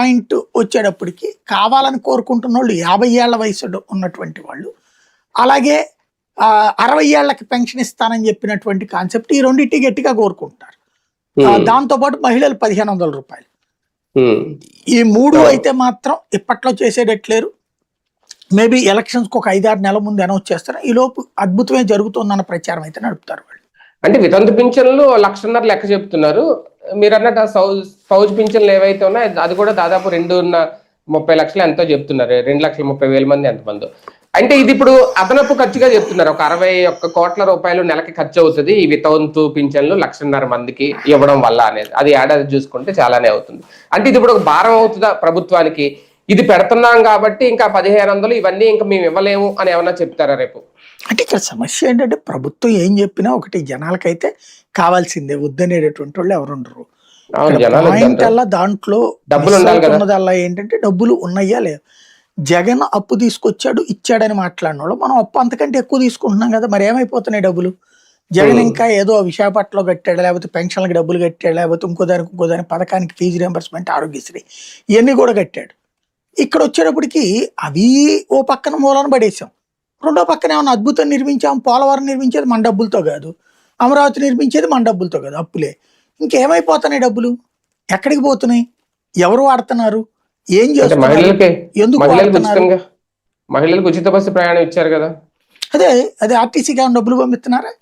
Point వచ్చేటప్పటికి కావాలని కోరుకుంటున్న వాళ్ళు 50 ఏళ్ల వయసు ఉన్నటువంటి వాళ్ళు, అలాగే 60 ఏళ్లకి పెన్షన్ ఇస్తానని చెప్పినటువంటి కాన్సెప్ట్, ఈ రెండింటి గట్టిగా కోరుకుంటారు. దాంతోపాటు మహిళలు 1500 రూపాయలు. ఈ మూడు అయితే మాత్రం ఇప్పట్లో చేసేటట్లేరు. మేబీ ఎలక్షన్స్కి ఒక 5-6 నెలల ముందు అనౌన్స్ చేస్తారు. ఈ లోపు అద్భుతమే జరుగుతుందన్న ప్రచారం అయితే నడుపుతారు వాళ్ళు. అంటే వితంతు పింఛన్లు 1,00,000 లెక్క చెప్తున్నారు. మీరు అన్నట్టు ఫౌజ్ పింఛన్లు ఏవైతే ఉన్నాయో అది కూడా దాదాపు 2.30 లక్షలు ఎంతో చెప్తున్నారు. 2,30,000 మంది ఎంతమంది. అంటే ఇది ఇప్పుడు అదనపు ఖర్చుగా చెప్తున్నారు. ఒక 61 కోట్ల రూపాయలు నెలకి ఖర్చు అవుతుంది ఈ వితంతు పింఛన్లు 1,50,000 మందికి ఇవ్వడం వల్ల అనేది. అది ఏడాది చూసుకుంటే చాలానే అవుతుంది. అంటే ఇది ఇప్పుడు ఒక భారం అవుతుందా ప్రభుత్వానికి? ఇది పెడుతున్నాం కాబట్టి ఇంకా 1,500 ఇవన్నీ ఇంకా మేము ఇవ్వలేము అని ఏమన్నా చెప్తారా రేపు? అంటే ఇక్కడ సమస్య ఏంటంటే ప్రభుత్వం ఏం చెప్పినా ఒకటి జనాలకైతే కావాల్సిందే, వద్దనేటటువంటి వాళ్ళు ఎవరు ఉండరు. పాయింట్ అలా దాంట్లో ఉన్నదల్లా ఏంటంటే డబ్బులు ఉన్నాయా లేవు. జగన్ అప్పు తీసుకొచ్చాడు ఇచ్చాడని మాట్లాడిన వాళ్ళు మనం అప్పు అంతకంటే ఎక్కువ తీసుకుంటున్నాం కదా, మరి ఏమైపోతున్నాయి డబ్బులు? జగన్ ఇంకా ఏదో విశాఖపట్నంలో కట్టాడు, లేకపోతే పెన్షన్లకు డబ్బులు కట్టాడు, లేకపోతే ఇంకోదానికి పథకానికి ఫీజు రియంబర్స్మెంట్, ఆరోగ్యశ్రీ ఇవన్నీ కూడా కట్టాడు. ఇక్కడ వచ్చేటప్పటికి అవి ఓ పక్కన మూలన పడేసాం, రెండో పక్కన ఏమన్నా అద్భుతం నిర్మించాం. పోలవరం నిర్మించేది మన డబ్బులతో కాదు, అమరావతి నిర్మించేది మన డబ్బులతో కాదు, అప్పులే. ఇంకేమైపోతున్నాయి డబ్బులు? ఎక్కడికి పోతున్నాయి? ఎవరు వాడుతున్నారు? ఏం చేస్తున్నారు? ఎందుకు మహిళలకు ఉచిత బస్సు ప్రయాణం ఇచ్చారు కదా, అదే ఆర్టీసీకి ఏమైనా డబ్బులు పంపిస్తున్నారా?